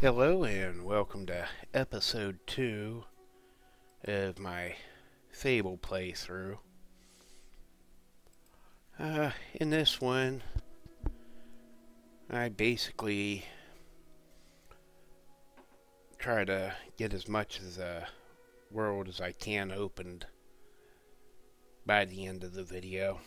Hello and welcome to episode 2 of my Fable playthrough. In this one, I basically try to get as much of the world as I can opened by the end of the video.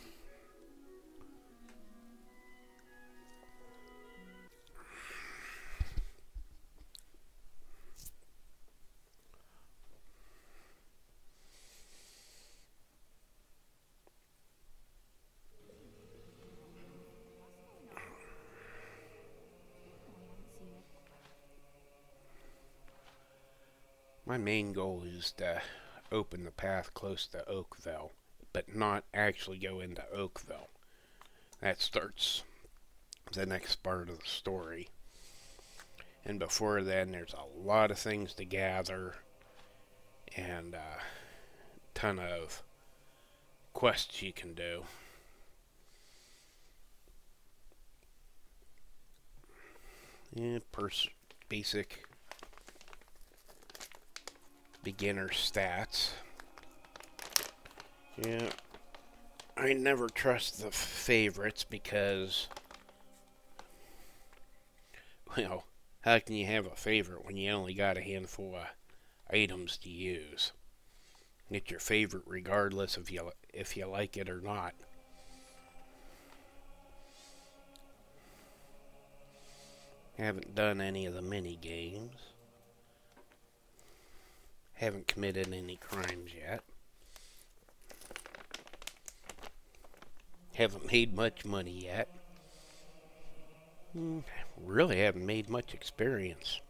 My main goal is to open the path close to Oakville, but not actually go into Oakville. That starts the next part of the story. And before then, there's a lot of things to gather and a ton of quests you can do. Yeah, basic beginner stats. Yeah, I never trust the favorites because, well, how can you have a favorite when you only got a handful of items to use? Get your favorite regardless if you like it or not. Haven't done any of the mini games. Haven't committed any crimes yet. Haven't made much money yet. Really haven't made much experience.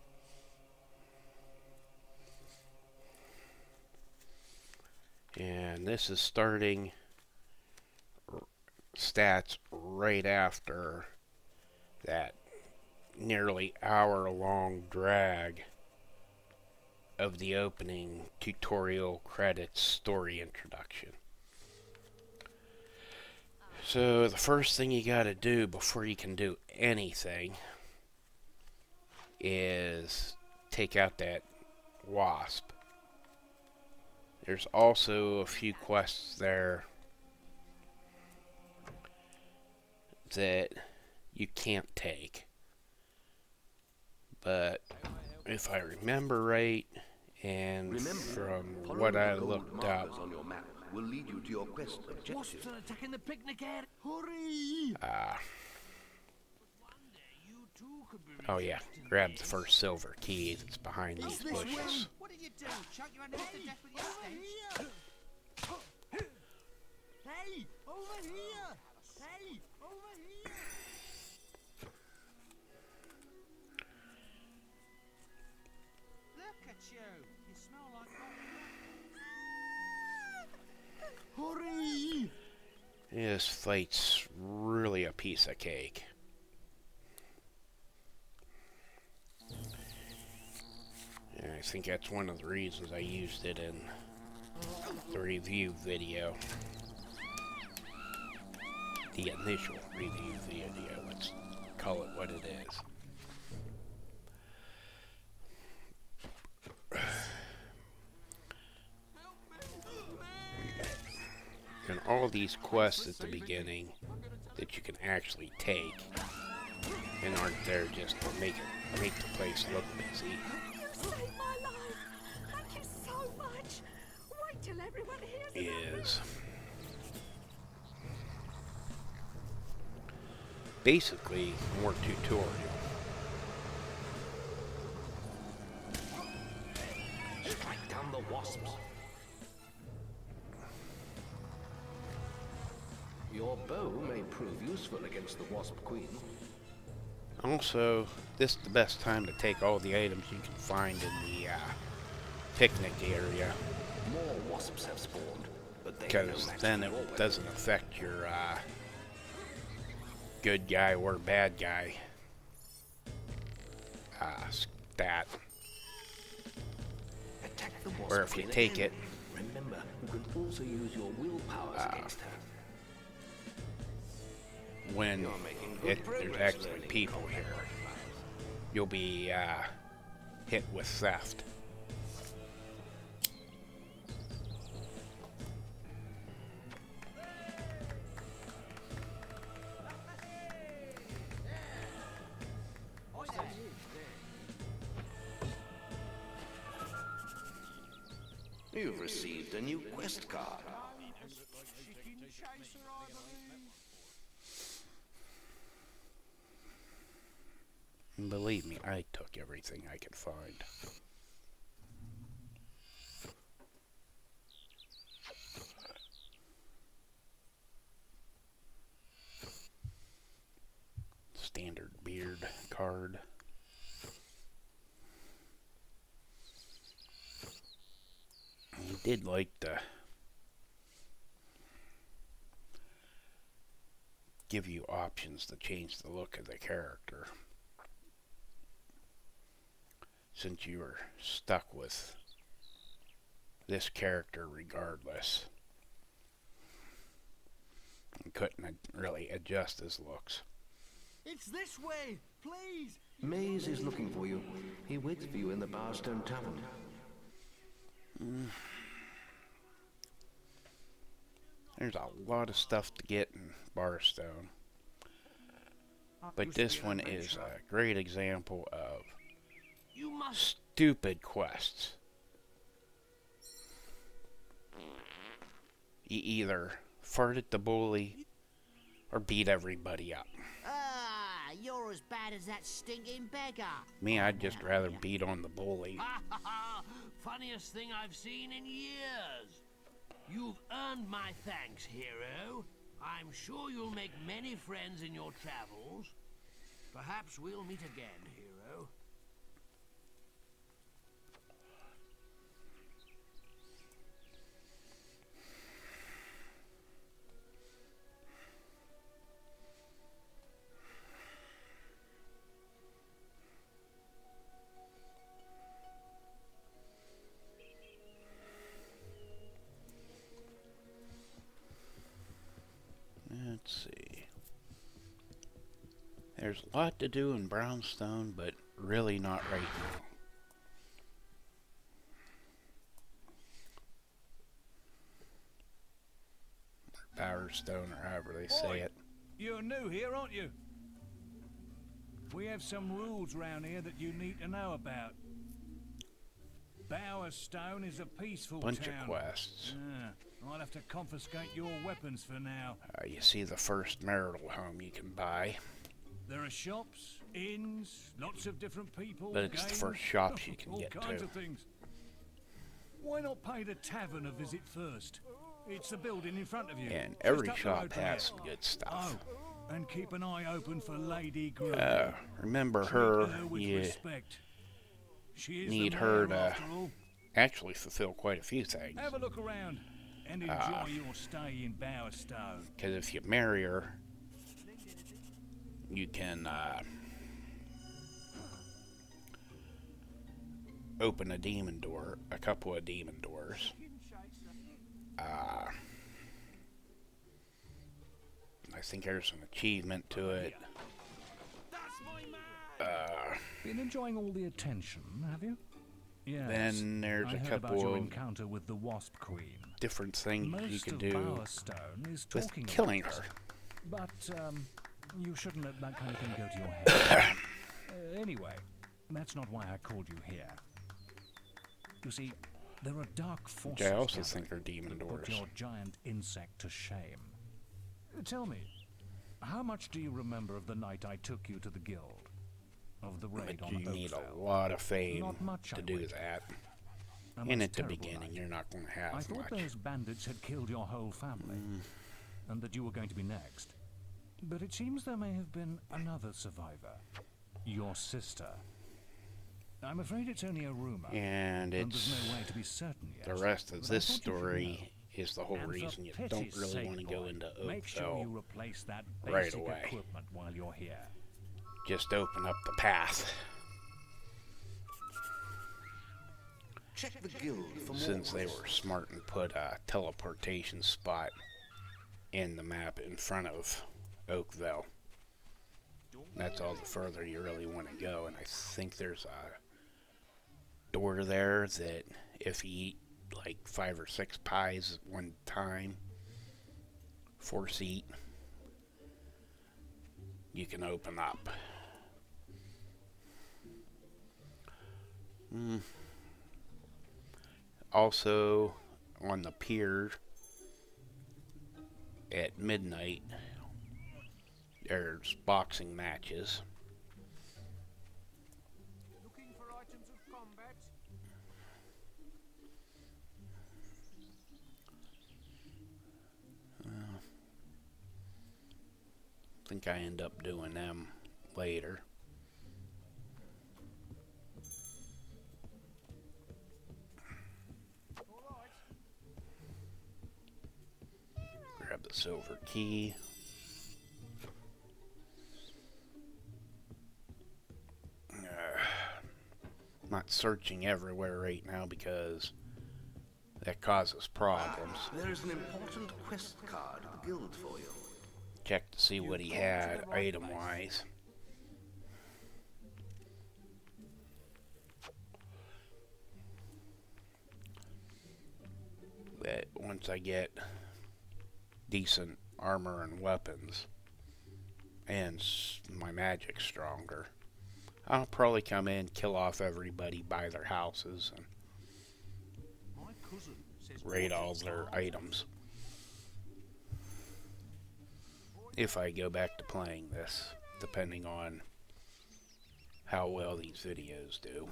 And this is starting stats right after that nearly hour-long drag of the opening tutorial credits story introduction. So the first thing you gotta do before you can do anything is take out that wasp. There's also a few quests there that you can't take. But if I remember right, and from what I looked up, on your map will lead you to your quest objective. Attacking the picnic area. Hurry! oh yeah, grab the first silver key that's behind these bushes. What did you do? Chuck your enemies to death with your stench? Hey, over here! Hey, over here! Look at you! You smell like hurry! This fight's really a piece of cake. And I think that's one of the reasons I used it in the review video. The initial review video, let's call it what it is. And all these quests at the beginning that you can actually take and aren't there just to make the place look busy. You saved my life. Thank you so much. Wait till everyone hears Is basically more tutorial. Strike down the wasps. Your bow may prove useful against the wasp queen. Also, this is the best time to take all the items you can find in the picnic area, More wasps have spawned, but they because then it doesn't affect your good guy or bad guy stat. Attack the wasp Or if you queen take again. it, Remember, you can also use your willpower against her. when You're making good there's progress actually learning people combat. here, you'll be hit with theft. You've received a new quest card. Chicken chaser, I believe. And believe me, I took everything I could find. Standard beard card. He did like to give you options to change the look of the character, since you were stuck with this character regardless and couldn't really adjust his looks. It's this way, please. Maze is looking for you. He waits for you in the Bowerstone Tavern. There's a lot of stuff to get in Bowerstone, but this one is a great example of You must. stupid quests. You either fart at the bully or beat everybody up. Ah, you're as bad as that stinking beggar. Me, I'd just rather beat on the bully. Funniest thing I've seen in years. You've earned my thanks, hero. I'm sure you'll make many friends in your travels. Perhaps we'll meet again, hero. Let's see. There's a lot to do in Brownstone, but really not right now. Bowerstone, or however they say Oi, it. You're new here, aren't you? We have some rules round here that you need to know about. Bowerstone is a peaceful Bunch town. of quests. I'll have to confiscate your weapons for now. You see the first marital home you can buy, There are shops, inns, lots of different people, but it's the games, first shops you can all get kinds to. of things. Why not pay the tavern a visit first? It's the building in front of you. And just every up the shop road from has here. some good stuff. Oh, and keep an eye open for Lady Grey. Remember Treat her, with you respect. She is need the her mayor to after all. actually fulfill quite a few things. Have a look around and enjoy your stay in Bowerstone. Because if you marry her, you can open a demon door, a couple of demon doors. I think there's an achievement to it. Been enjoying all the attention, have you? Yes. Then there's I a heard about your couple of encounter with the Wasp Queen. different things you Most can of do Bowerstone is with talking killing about her. it. But you shouldn't let that kind of thing go to your head. Anyway, that's not why I called you here. You see, there are dark forces Which I also gathering think are demon that doors. put your giant insect to shame. Tell me, how much do you remember of the night I took you to the guild? Of the raid But on you need a Oakvale? lot of fame Not much, to I do wager. that. A And most at the terrible beginning, night. you're not going to I have thought much. those bandits had killed your whole family, and that you were going to be next. But it seems there may have been another survivor. Your sister. I'm afraid it's only a rumor. And and it's there's no way to be certain yet. the rest of But I this thought you should know. story is the whole And for reason you pity's don't really sake, want to go boy, into make sure Oakville. you replace that right basic away. equipment while you're here. Just open up the path. Check the guild for more Since they quests. were smart and put a teleportation spot in the map in front of Oakville. That's all the further you really want to go, and I think there's a door there that if you eat like 5 or 6 pies at one time, force eat, you can open up. Also, on the pier at midnight, there's boxing matches. Looking for items of combat? I think I end up doing them later. All right. Grab the silver key. Not searching everywhere right now because that causes problems. There's an important quest card at the guild for you. Check to see what he had item-wise. But once I get decent armor and weapons and my magic's stronger, I'll probably come in, kill off everybody, buy their houses, and My cousin says raid all their items. If I go back to playing this, depending on how well these videos do,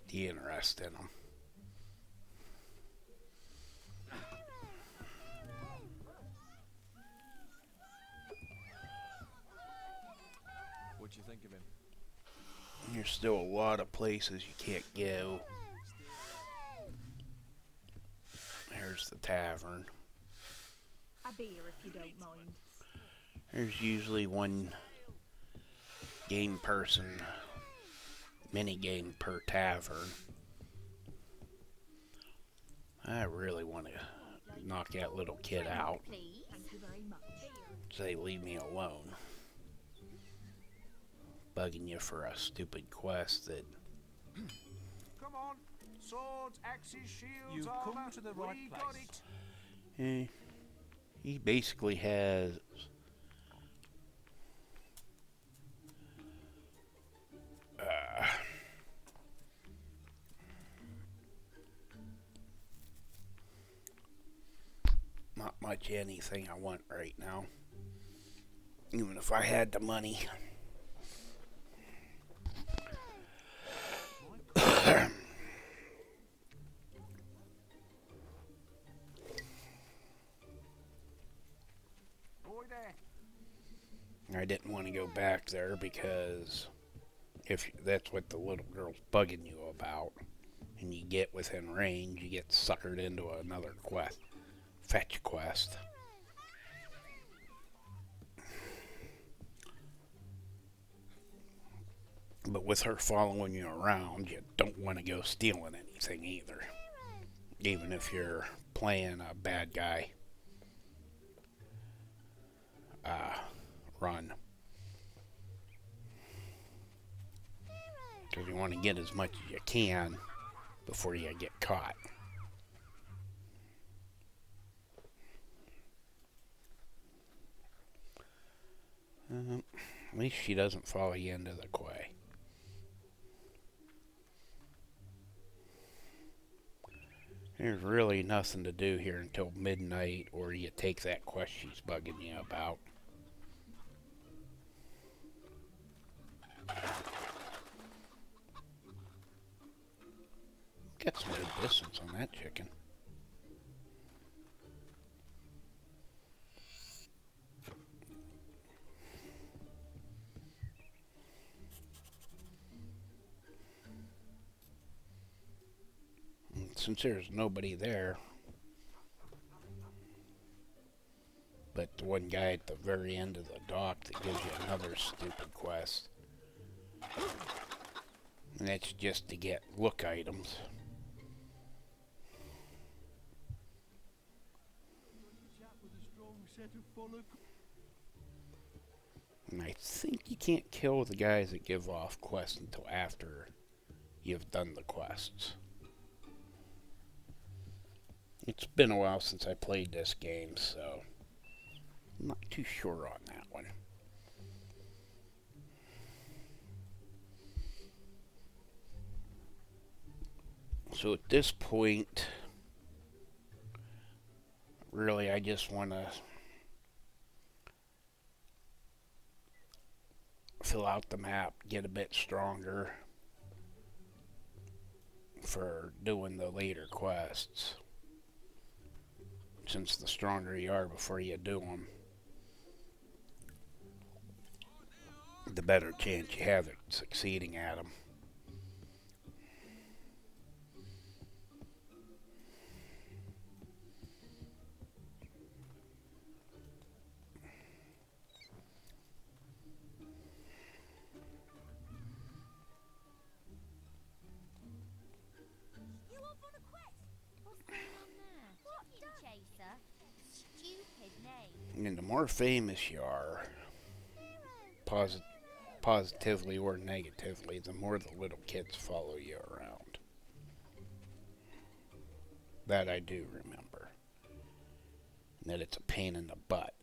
the interest in them. What'd you think of him? There's still a lot of places you can't go. There's the tavern. A beer if you don't mind. There's usually one game person, mini game per tavern. I really want to knock that little kid out. Please. Thank you very much. Say leave me alone. Bugging you for a stupid quest that Come on. Swords, axes, shields, You've come armor. to the right We got place. it. he basically has not much anything I want right now, even if I had the money. Boy there. I didn't want to go back there because if that's what the little girl's bugging you about, and you get within range, you get suckered into another quest, fetch quest. But with her following you around, you don't want to go stealing anything either, even if you're playing a bad guy run. Because you want to get as much as you can before you get caught. At least she doesn't follow you into the quay. There's really nothing to do here until midnight, or you take that quest she's bugging you about. Got some good distance on that chicken. And since there's nobody there, but the one guy at the very end of the dock that gives you another stupid quest. And that's just to get look items. And I think you can't kill the guys that give off quests until after you've done the quests. It's been a while since I played this game, so I'm not too sure on that one. So at this point, really I just want to fill out the map, get a bit stronger for doing the later quests. Since the stronger you are before you do them, the better chance you have at succeeding at them. You off on a quest? What's going on there? What? Chaser. Stupid name. And the more famous you are, positively or negatively, the more the little kids follow you around. That I do remember. And that it's a pain in the butt.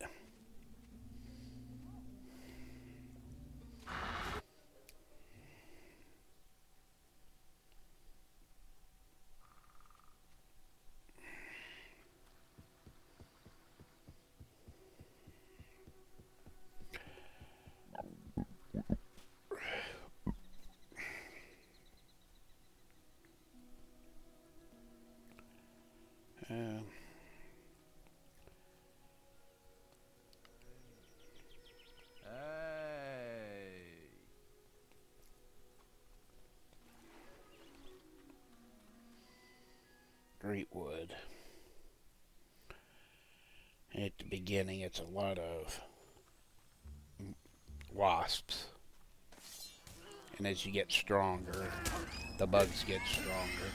Hey. Great wood. At the beginning, it's a lot of wasps. And as you get stronger, the bugs get stronger.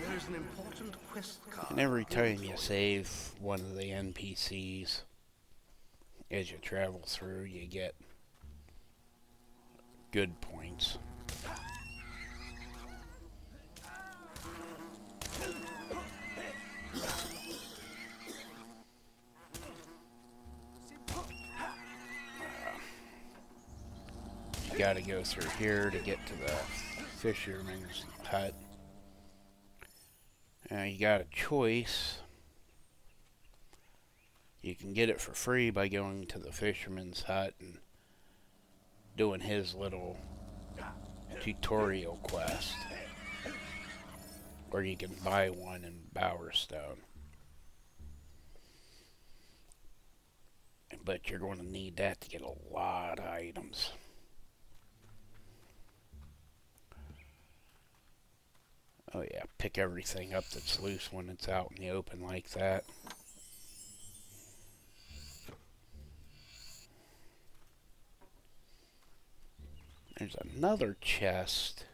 There is an important quest card. And every time you save one of the NPCs, as you travel through, you get good points. You gotta go through here to get to the fisherman's hut. You got a choice. You can get it for free by going to the fisherman's hut and doing his little tutorial quest. Or you can buy one in Bowerstone. But you're going to need that to get a lot of items. Oh yeah, pick everything up that's loose when it's out in the open like that. There's another chest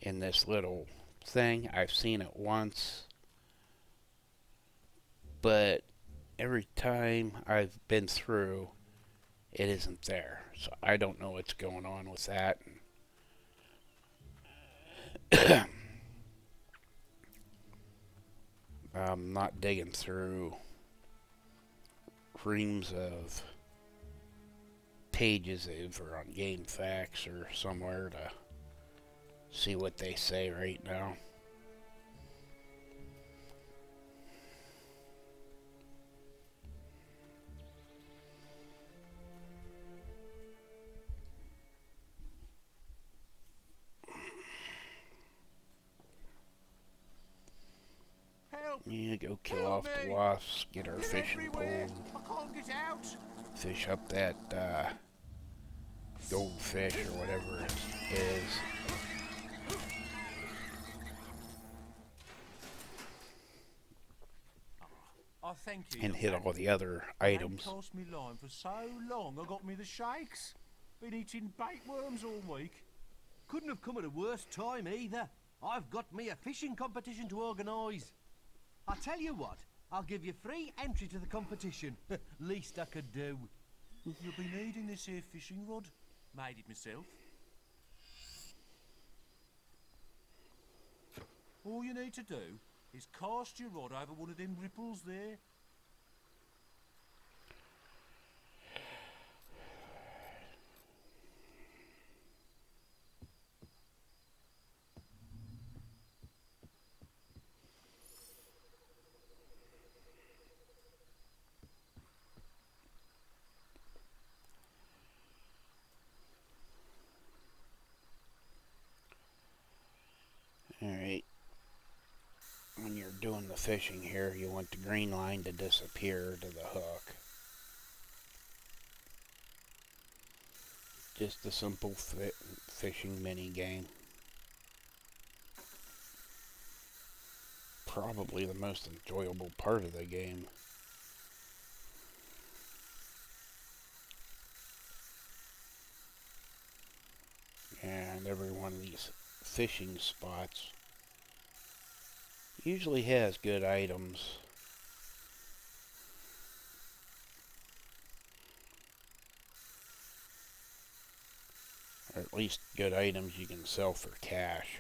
in this little thing. I've seen it once, but every time I've been through, it isn't there. So I don't know what's going on with that. I'm not digging through reams of pages over on Game Facts or somewhere to see what they say right now. Yeah, go kill off the wasps, get our fishing pole, I can't get out. fish up that goldfish or whatever it is. I thank you. And hit all the other items. Cast me line for so long, I got me the shakes. Been eating bait worms all week. Couldn't have come at a worse time either. I've got me a fishing competition to organise. I tell you what, I'll give you free entry to the competition. Least I could do. You'll be needing this here fishing rod. Made it myself. All you need to do is cast your rod over one of them ripples there. Alright. When you're doing the fishing here, you want the green line to disappear to the hook. Just a simple fishing mini game. Probably the most enjoyable part of the game. And every one of these fishing spots usually has good items. Or at least good items you can sell for cash.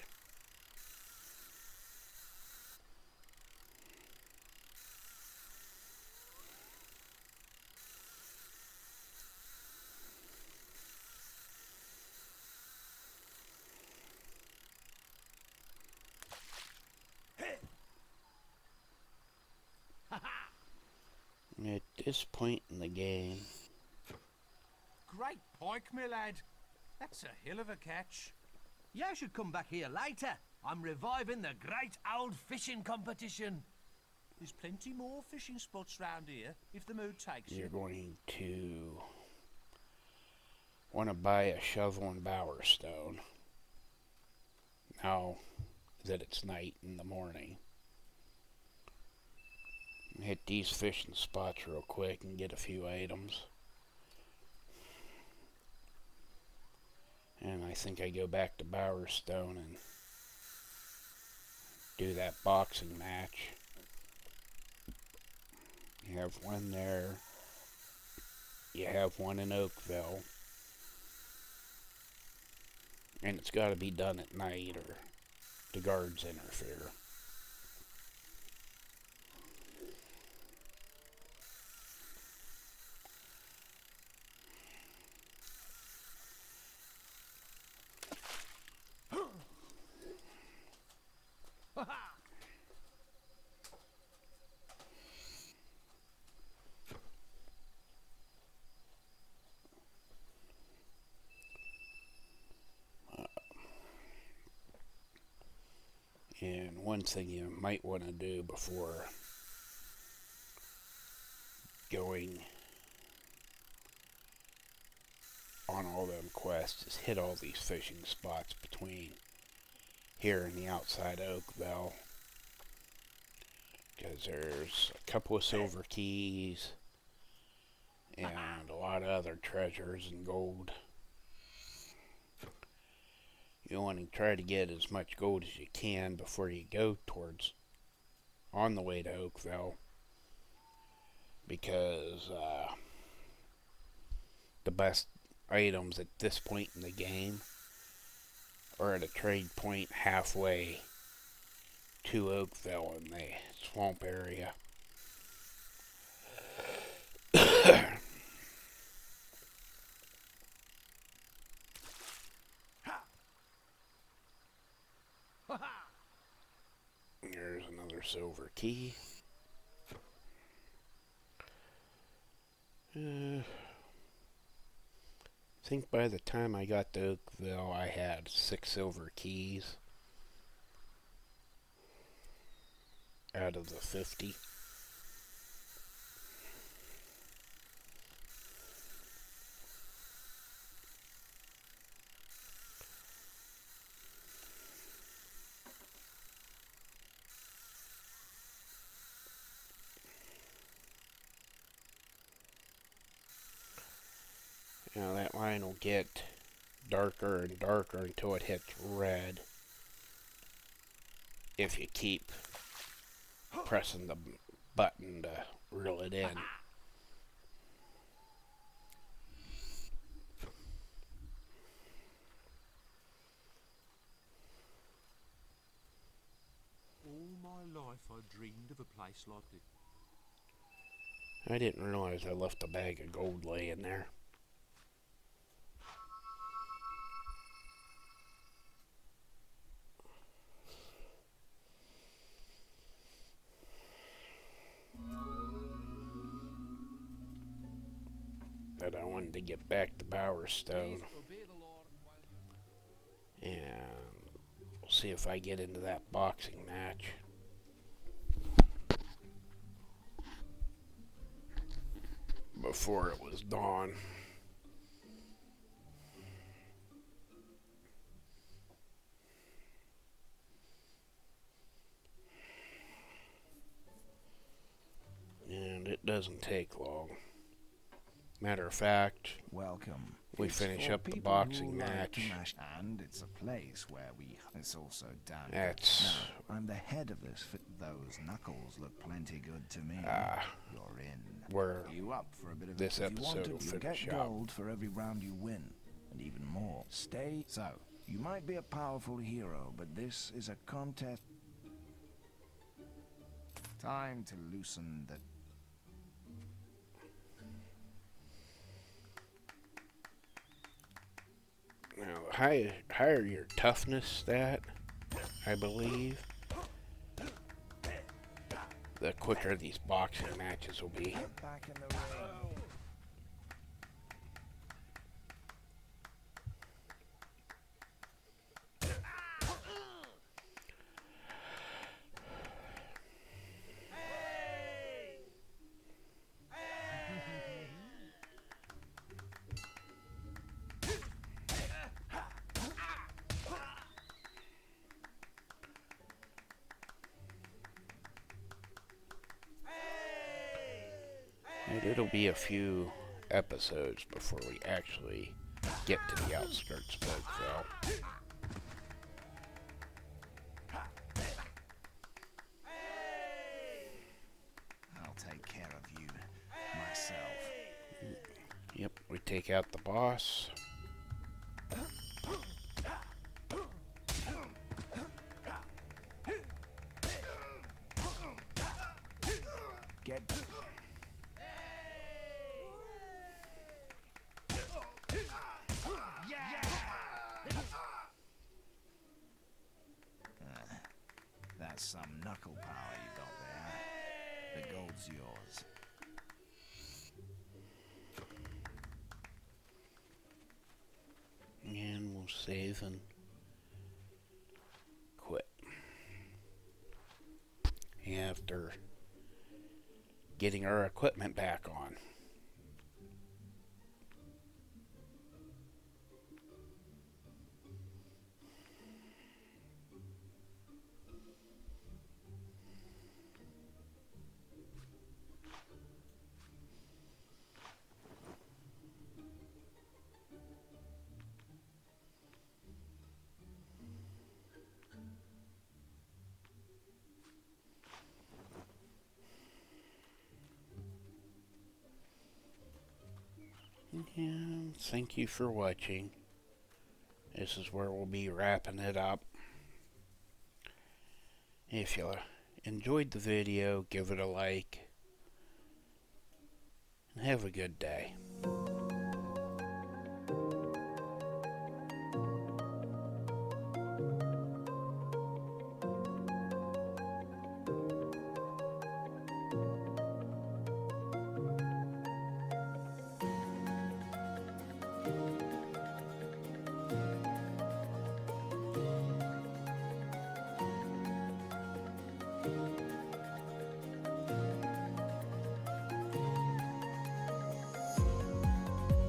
At this point in the game, Great pike, my lad. That's a hell of a catch. You should come back here later. I'm reviving the great old fishing competition. There's plenty more fishing spots round here if the mood takes you're you. going to want to buy a shovel and Bowerstone. Now that it's night in the morning. Hit these fishing spots real quick and get a few items. And I think I go back to Bowerstone and do that boxing match. You have one there. You have one in Oakville. And it's got to be done at night or the guards interfere. And one thing you might want to do before going on all them quests is hit all these fishing spots between here and the outside Oakville. Because there's a couple of silver keys and a lot of other treasures and gold. You want to try to get as much gold as you can before you go towards on the way to Oakville, because the best items at this point in the game are at a trade point halfway to Oakville in the swamp area. There's another silver key. I think by the time I got to Oakville, I had 6 silver keys out of the 50. Now that line will get darker and darker until it hits red if you keep pressing the button to reel it in. life I dreamed of a place like this. I didn't realize I left a bag of gold laying there. But I wanted to get back to Bowerstone. And we'll see if I get into that boxing match. Before it was dawn. And it doesn't take long. Matter of fact, welcome. We finish up the boxing match. And it's a place where it's also damn. That's. No, I'm the head of this. Those knuckles look plenty good to me. You're in. You up for a bit of this episode will finish you get gold for every round you win, and even more. Stay. So you might be a powerful hero, but this is a contest. Time to loosen the. Now, higher your toughness stat, I believe, the quicker these boxing matches will be. Back in the ring. And it'll be a few episodes before we actually get to the outskirts of Oakville. I'll take care of you myself. Yep, we take out the boss. Get. That's some knuckle power you got there. The gold's yours. And we'll save and quit. After getting our equipment back on. And thank you for watching. This is where we'll be wrapping it up. If you enjoyed the video, give it a like. And have a good day.